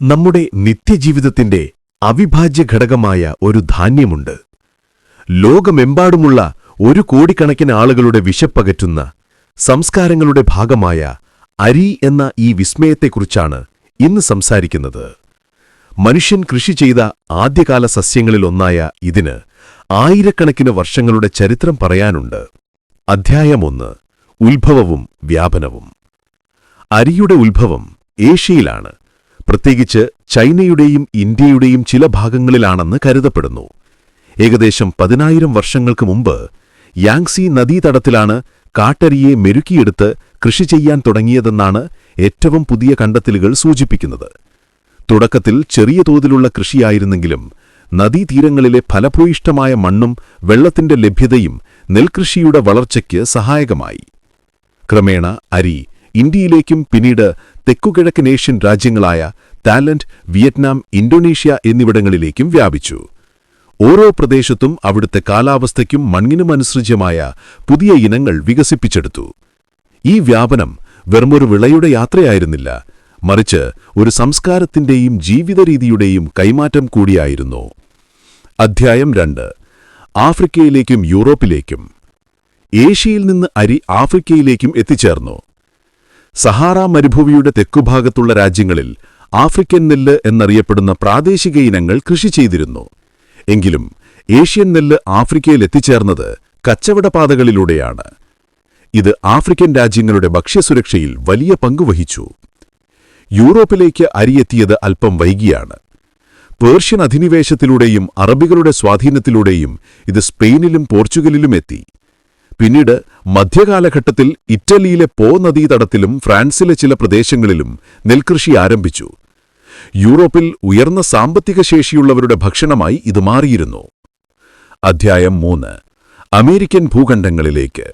നമ്മുടെ നിത്യജീവിതത്തിന്റെ അവിഭാജ്യ ഘടകമായ ഒരു ധാന്യമുണ്ട്. ലോകമെമ്പാടുമുള്ള 1 കോടിക്കണക്കിന് ആളുകളുടെ വിശപ്പകറ്റുന്ന സംസ്കാരങ്ങളുടെ ഭാഗമായ അരി എന്ന ഈ വിസ്മയത്തെക്കുറിച്ചാണ് ഇന്ന് സംസാരിക്കുന്നത്. മനുഷ്യൻ കൃഷി ചെയ്ത ആദ്യകാല സസ്യങ്ങളിലൊന്നായ ഇതിന് ആയിരക്കണക്കിന് വർഷങ്ങളുടെ ചരിത്രം പറയാനുണ്ട്. അധ്യായം 1. ഉത്ഭവവും വ്യാപനവും. അരിയുടെ ഉത്ഭവം ഏഷ്യയിലാണ്, പ്രത്യേകിച്ച് ചൈനയുടെയും ഇന്ത്യയുടെയും ചില ഭാഗങ്ങളിലാണെന്ന് കരുതപ്പെടുന്നു. ഏകദേശം 10,000 വർഷങ്ങൾക്ക് മുമ്പ് യാങ്സി നദീതടത്തിലാണ് കാട്ടരിയെ മെരുക്കിയെടുത്ത് കൃഷി ചെയ്യാൻ തുടങ്ങിയതെന്നാണ് ഏറ്റവും പുതിയ കണ്ടെത്തലുകൾ സൂചിപ്പിക്കുന്നത്. തുടക്കത്തിൽ ചെറിയ തോതിലുള്ള കൃഷിയായിരുന്നെങ്കിലും നദീതീരങ്ങളിലെ ഫലഭൂയിഷ്ഠമായ മണ്ണും വെള്ളത്തിന്റെ ലഭ്യതയും നെൽകൃഷിയുടെ വളർച്ചയ്ക്ക് സഹായകമായി. ക്രമേണ അരി ഇന്ത്യയിലേക്കും പിന്നീട് തെക്കുകിഴക്കൻ ഏഷ്യൻ രാജ്യങ്ങളായ തായ്ലൻഡ്, വിയറ്റ്നാം, ഇന്തോനേഷ്യ എന്നിവിടങ്ങളിലേക്കും വ്യാപിച്ചു. ഓരോ പ്രദേശത്തും അവിടുത്തെ കാലാവസ്ഥയ്ക്കും മണ്ണിനും അനുസൃതമായ പുതിയ ഇനങ്ങൾ വികസിപ്പിച്ചെടുത്തു. ഈ വ്യാപനം വെറുമൊരു വിളയുടെ യാത്രയായിരുന്നില്ല, മറിച്ച് ഒരു സംസ്കാരത്തിന്റെയും ജീവിതരീതിയുടെയും കൈമാറ്റം കൂടിയായിരുന്നു. അധ്യായം 2. ആഫ്രിക്കയിലേക്കും യൂറോപ്പിലേക്കും. ഏഷ്യയിൽ നിന്ന് അരി ആഫ്രിക്കയിലേക്കും എത്തിച്ചേർന്നു. സഹാറ മരുഭൂമിയുടെ തെക്കുഭാഗത്തുള്ള രാജ്യങ്ങളിൽ ആഫ്രിക്കൻ നെല്ല് എന്നറിയപ്പെടുന്ന പ്രാദേശിക ഇനങ്ങൾ കൃഷി ചെയ്തിരുന്നു. എങ്കിലും ഏഷ്യൻ നെല്ല് ആഫ്രിക്കയിൽ എത്തിച്ചേർന്നത് കച്ചവടപാതകളിലൂടെയാണ്. ഇത് ആഫ്രിക്കൻ രാജ്യങ്ങളുടെ ഭക്ഷ്യസുരക്ഷയിൽ വലിയ പങ്കുവഹിച്ചു. യൂറോപ്പിലേക്ക് അരിയെത്തിയത് അല്പം വൈകിയാണ്. പേർഷ്യൻ അധിനിവേശത്തിലൂടെയും അറബികളുടെ സ്വാധീനത്തിലൂടെയും ഇത് സ്പെയിനിലും പോർച്ചുഗലിലും എത്തി. പിന്നീട് മധ്യകാലഘട്ടത്തിൽ ഇറ്റലിയിലെ പോ നദീതടത്തിലും ഫ്രാൻസിലെ ചില പ്രദേശങ്ങളിലും നെൽകൃഷി ആരംഭിച്ചു. യൂറോപ്പിൽ ഉയർന്ന സാമ്പത്തിക ശേഷിയുള്ളവരുടെ ഭക്ഷണമായി ഇത് മാറിയിരുന്നു. അധ്യായം 3. അമേരിക്കൻ ഭൂഖണ്ഡങ്ങളിലേക്ക്.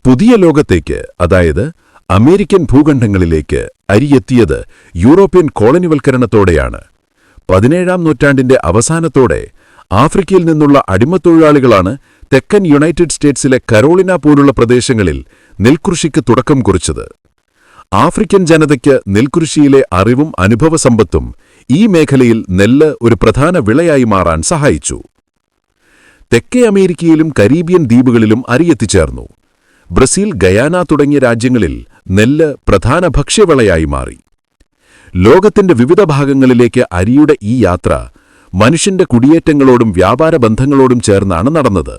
പുതിയ ലോകത്തേക്ക്, അതായത് അമേരിക്കൻ ഭൂഖണ്ഡങ്ങളിലേക്ക് അരിയെത്തിയത് യൂറോപ്യൻ കോളനിവൽക്കരണത്തോടെയാണ്. 17-ാം നൂറ്റാണ്ടിന്റെ അവസാനത്തോടെ ആഫ്രിക്കയിൽ നിന്നുള്ള അടിമത്തൊഴിലാളികളാണ് തെക്കൻ യുണൈറ്റഡ് സ്റ്റേറ്റ്സിലെ കരോളിന പോലുള്ള പ്രദേശങ്ങളിൽ നെൽകൃഷിക്ക് തുടക്കം കുറിച്ചത്. ആഫ്രിക്കൻ ജനതയ്ക്ക് നെൽകൃഷിയിലെ അറിവും അനുഭവസമ്പത്തും ഈ മേഖലയിൽ നെല്ല് ഒരു പ്രധാന വിളയായി മാറാൻ സഹായിച്ചു. തെക്കേ അമേരിക്കയിലും കരീബിയൻ ദ്വീപുകളിലും അരിയെത്തിച്ചേർന്നു. ബ്രസീൽ, ഗയാന തുടങ്ങിയ രാജ്യങ്ങളിൽ നെല്ല് പ്രധാന ഭക്ഷ്യവിളയായി മാറി. ലോകത്തിന്റെ വിവിധ ഭാഗങ്ങളിലേക്ക് അരിയുടെ ഈ യാത്ര മനുഷ്യന്റെ കുടിയേറ്റങ്ങളോടും വ്യാപാര ബന്ധങ്ങളോടും ചേർന്നാണ് നടന്നത്.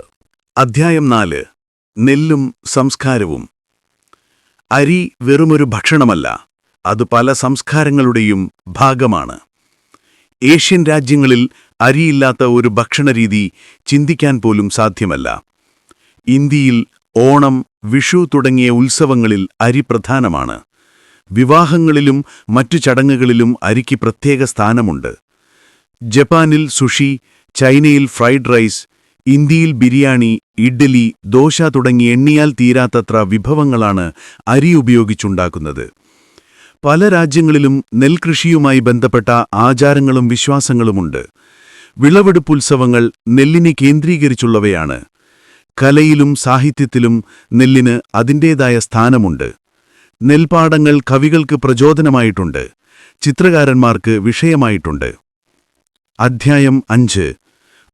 അധ്യായം 4. നെല്ലും സംസ്കാരവും. അരി വെറുമൊരു ഭക്ഷണമല്ല, അത് പല സംസ്കാരങ്ങളുടെയും ഭാഗമാണ്. ഏഷ്യൻ രാജ്യങ്ങളിൽ അരിയില്ലാത്ത ഒരു ഭക്ഷണരീതി ചിന്തിക്കാൻ പോലും സാധ്യമല്ല. ഇന്ത്യയിൽ ഓണം, വിഷു തുടങ്ങിയ ഉത്സവങ്ങളിൽ അരി പ്രധാനമാണ്. വിവാഹങ്ങളിലും മറ്റു ചടങ്ങുകളിലും അരിക്ക് പ്രത്യേക സ്ഥാനമുണ്ട്. ജപ്പാനിൽ സുഷി, ചൈനയിൽ ഫ്രൈഡ് റൈസ്, ഇന്ത്യയിൽ ബിരിയാണി, ഇഡ്ഡലി, ദോശ തുടങ്ങി എണ്ണിയാൽ തീരാത്തത്ര വിഭവങ്ങളാണ് അരി ഉപയോഗിച്ചുണ്ടാക്കുന്നത്. പല രാജ്യങ്ങളിലും നെൽകൃഷിയുമായി ബന്ധപ്പെട്ട ആചാരങ്ങളും വിശ്വാസങ്ങളുമുണ്ട്. വിളവെടുപ്പുത്സവങ്ങൾ നെല്ലിനെ കേന്ദ്രീകരിച്ചുള്ളവയാണ്. കലയിലും സാഹിത്യത്തിലും നെല്ലിന് അതിൻ്റേതായ സ്ഥാനമുണ്ട്. നെൽപ്പാടങ്ങൾ കവികൾക്ക് പ്രചോദനമായിട്ടുണ്ട്, ചിത്രകാരന്മാർക്ക് വിഷയമായിട്ടുണ്ട്. അധ്യായം 5.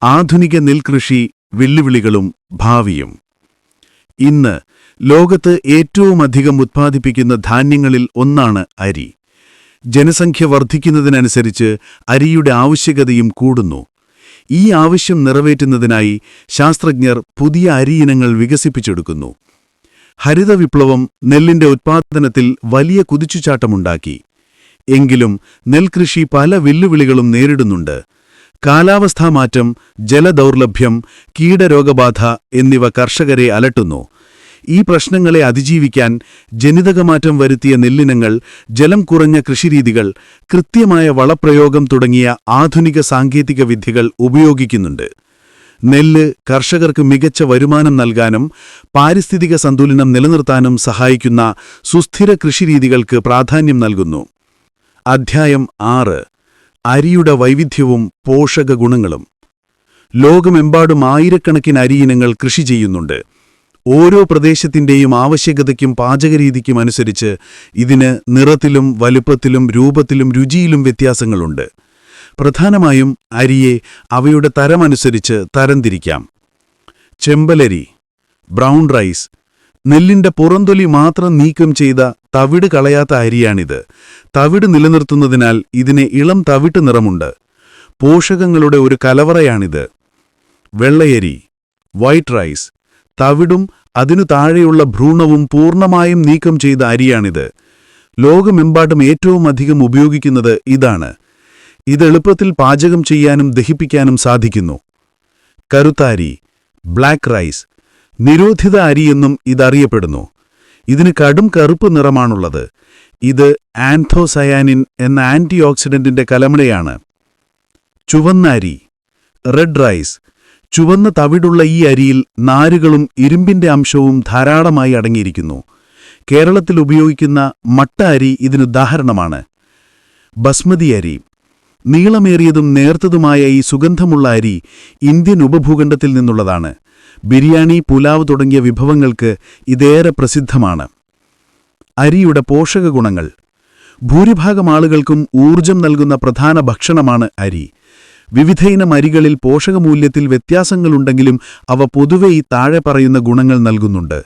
ആധുനിക നെൽകൃഷി, വെല്ലുവിളികളും ഭാവിയും. ഇന്ന് ലോകത്ത് ഏറ്റവുമധികം ഉത്പാദിപ്പിക്കുന്ന ധാന്യങ്ങളിൽ ഒന്നാണ് അരി. ജനസംഖ്യ വർദ്ധിക്കുന്നതിനനുസരിച്ച് അരിയുടെ ആവശ്യകതയും കൂടുന്നു. ഈ ആവശ്യം നിറവേറ്റുന്നതിനായി ശാസ്ത്രജ്ഞർ പുതിയ അരിയിനങ്ങൾ വികസിപ്പിച്ചെടുക്കുന്നു. ഹരിത വിപ്ലവം നെല്ലിന്റെ ഉത്പാദനത്തിൽ വലിയ കുതിച്ചുചാട്ടമുണ്ടാക്കി. എങ്കിലും നെൽകൃഷി പല വെല്ലുവിളികളും നേരിടുന്നുണ്ട്. കാലാവസ്ഥാമാറ്റം, ജലദൗർലഭ്യം, കീടരോഗബാധ എന്നിവ കർഷകരെ അലട്ടുന്നു. ഈ പ്രശ്നങ്ങളെ അതിജീവിക്കാൻ ജനിതകമാറ്റം വരുത്തിയ നെല്ലിനങ്ങൾ, ജലം കുറഞ്ഞ കൃഷിരീതികൾ, കൃത്യമായ വളപ്രയോഗം തുടങ്ങിയ ആധുനിക സാങ്കേതിക വിദ്യകൾ ഉപയോഗിക്കുന്നുണ്ട്. നെല്ല് കർഷകർക്ക് മികച്ച വരുമാനം നൽകാനും പാരിസ്ഥിതിക സന്തുലനം നിലനിർത്താനും സഹായിക്കുന്ന സുസ്ഥിര കൃഷിരീതികൾക്ക് പ്രാധാന്യം നൽകുന്നു. അധ്യായം 6. അരിയുടെ വൈവിധ്യവും പോഷകഗുണങ്ങളും. ലോകമെമ്പാടും ആയിരക്കണക്കിന് അരിയിനങ്ങൾ കൃഷി ചെയ്യുന്നുണ്ട്. ഓരോ പ്രദേശത്തിന്റെയും ആവശ്യകതയ്ക്കും പാചകരീതിക്കും അനുസരിച്ച് ഇതിന് നിറത്തിലും വലുപ്പത്തിലും രൂപത്തിലും രുചിയിലും വ്യത്യാസങ്ങളുണ്ട്. പ്രധാനമായും അരിയെ അവയുടെ തരമനുസരിച്ച് തരംതിരിക്കാം. ചെമ്പലരി, ബ്രൗൺ റൈസ്, നെല്ലിന്റെ പുറന്തൊലി മാത്രം നീക്കം ചെയ്ത തവിട് കളയാത്ത അരിയാണിത്. തവിട് നിലനിർത്തുന്നതിനാൽ ഇതിന് ഇളം തവിട്ട് നിറമുണ്ട്. പോഷകങ്ങളുടെ ഒരു കലവറയാണിത്. വെള്ളയരി, വൈറ്റ് റൈസ്, തവിടും അതിനു താഴെയുള്ള ഭ്രൂണവും പൂർണ്ണമായും നീക്കം ചെയ്ത അരിയാണിത്. ലോകമെമ്പാടും ഏറ്റവും അധികം ഉപയോഗിക്കുന്നത് ഇതാണ്. ഇത് എളുപ്പത്തിൽ പാചകം ചെയ്യാനും ദഹിപ്പിക്കാനും സാധിക്കുന്നു. കറുത്താരി, ബ്ലാക്ക് റൈസ്, നിരോധിത അരിയെന്നും ഇതറിയപ്പെടുന്നു. ഇതിന് കടും കറുപ്പ് നിറമാണുള്ളത്. ഇത് ആൻഥോസയാനിൻ എന്ന ആന്റി ഓക്സിഡന്റിന്റെ കലമടയാണ്. ചുവന്ന അരി, റെഡ് റൈസ്, ചുവന്ന തവിടുള്ള ഈ അരിയിൽ നാരുകളും ഇരുമ്പിന്റെ അംശവും ധാരാളമായി അടങ്ങിയിരിക്കുന്നു. കേരളത്തിൽ ഉപയോഗിക്കുന്ന മട്ട അരി ഇതിനുദാഹരണമാണ്. ബസ്മതി അരി, നീളമേറിയതും നേർത്തതുമായ ഈ സുഗന്ധമുള്ള അരി ഇന്ത്യൻ ഉപഭൂഖണ്ഡത്തിൽ നിന്നുള്ളതാണ്. ബിരിയാണി, പുലാവ് തുടങ്ങിയ വിഭവങ്ങൾക്ക് ഇതേറെ പ്രസിദ്ധമാണ്. അരിയുടെ പോഷകഗുണങ്ങൾ. ഭൂരിഭാഗം ആളുകൾക്കും ഊർജം നൽകുന്ന പ്രധാന ഭക്ഷണമാണ് അരി. വിവിധയിനം അരികളിൽ പോഷകമൂല്യത്തിൽ വ്യത്യാസങ്ങളുണ്ടെങ്കിലും അവ പൊതുവെ ഈ താഴെ പറയുന്ന ഗുണങ്ങൾ നൽകുന്നുണ്ട്.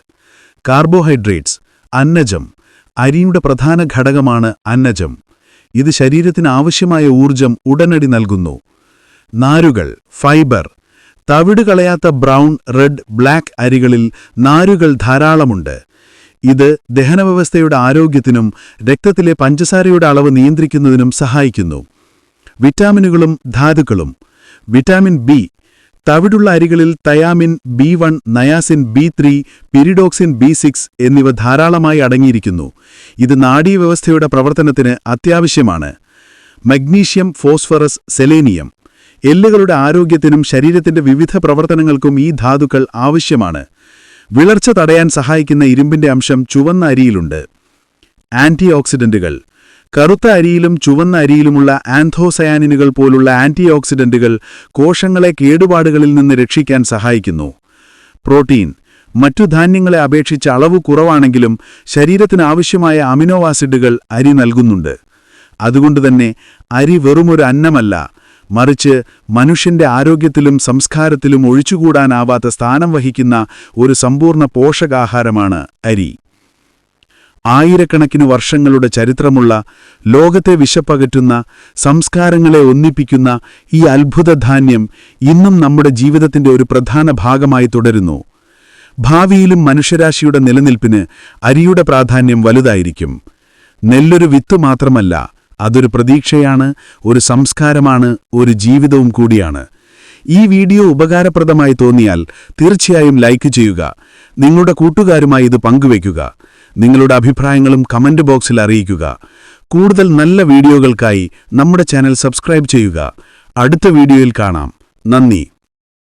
കാർബോഹൈഡ്രേറ്റ്സ്, അന്നജം. അരിയുടെ പ്രധാന ഘടകമാണ് അന്നജം. ഇത് ശരീരത്തിന് ആവശ്യമായ ഊർജം ഉടനടി നൽകുന്നു. നാരുകൾ, ഫൈബർ. തവിട് കളയാത്ത ബ്രൗൺ, റെഡ്, ബ്ലാക്ക് അരികളിൽ നാരുകൾ ധാരാളമുണ്ട്. ഇത് ദഹനവ്യവസ്ഥയുടെ ആരോഗ്യത്തിനും രക്തത്തിലെ പഞ്ചസാരയുടെ അളവ് നിയന്ത്രിക്കുന്നതിനും സഹായിക്കുന്നു. വിറ്റാമിനുകളും ധാതുക്കളും. Vitamin B. തവിടുള്ള അരികളിൽ thiamine, B1, niacin, B3, pyridoxine, B6 എന്നിവ ധാരാളമായി അടങ്ങിയിരിക്കുന്നു. ഇത് നാഡീവ്യവസ്ഥയുടെ പ്രവർത്തനത്തിന് അത്യാവശ്യമാണ്. Magnesium, phosphorus, selenium. എല്ലുകളുടെ ആരോഗ്യത്തിനും ശരീരത്തിന്റെ വിവിധ പ്രവർത്തനങ്ങൾക്കും ഈ ധാതുക്കൾ ആവശ്യമാണ്. വിളർച്ച തടയാൻ സഹായിക്കുന്ന ഇരുമ്പിന്റെ അംശം ചുവന്ന അരിയിലുണ്ട്. ആന്റി ഓക്സിഡന്റുകൾ. കറുത്ത അരിയിലും ചുവന്ന അരിയിലുമുള്ള ആൻഥോസയാനിനുകൾ പോലുള്ള ആന്റി ഓക്സിഡന്റുകൾ കോശങ്ങളെ കേടുപാടുകളിൽ നിന്ന് രക്ഷിക്കാൻ സഹായിക്കുന്നു. പ്രോട്ടീൻ. മറ്റു ധാന്യങ്ങളെ അപേക്ഷിച്ച് അളവ് കുറവാണെങ്കിലും ശരീരത്തിന് ആവശ്യമായ അമിനോ ആസിഡുകൾ അരി നൽകുന്നുണ്ട്. അതുകൊണ്ടുതന്നെ അരി വെറുമൊരു അന്നമല്ല, മറിച്ച് മനുഷ്യന്റെ ആരോഗ്യത്തിലും സംസ്കാരത്തിലും ഒഴിച്ചുകൂടാനാവാത്ത സ്ഥാനം വഹിക്കുന്ന ഒരു സമ്പൂർണ്ണ പോഷകാഹാരമാണ് അരി. ആയിരക്കണക്കിന് വർഷങ്ങളുടെ ചരിത്രമുള്ള, ലോകത്തെ വിശപ്പകറ്റുന്ന, സംസ്കാരങ്ങളെ ഒന്നിപ്പിക്കുന്ന ഈ അത്ഭുതധാന്യം ഇന്നും നമ്മുടെ ജീവിതത്തിന്റെ ഒരു പ്രധാന ഭാഗമായി തുടരുന്നു. ഭാവിയിലും മനുഷ്യരാശിയുടെ നിലനിൽപ്പിന് അരിയുടെ പ്രാധാന്യം വലുതായിരിക്കും. നെല്ലൊരു വിത്ത് മാത്രമല്ല, അതൊരു പ്രതീക്ഷയാണ്, ഒരു സംസ്കാരമാണ്, ഒരു ജീവിതവും കൂടിയാണ്. ഈ വീഡിയോ ഉപകാരപ്രദമായി തോന്നിയാൽ തീർച്ചയായും ലൈക്ക് ചെയ്യുക. നിങ്ങളുടെ കൂട്ടുകാരുമായി ഇത് പങ്കുവയ്ക്കുക. നിങ്ങളുടെ അഭിപ്രായങ്ങളും കമന്റ് ബോക്സിൽ അറിയിക്കുക. കൂടുതൽ നല്ല വീഡിയോകൾക്കായി നമ്മുടെ ചാനൽ സബ്സ്ക്രൈബ് ചെയ്യുക. അടുത്ത വീഡിയോയിൽ കാണാം. നന്ദി.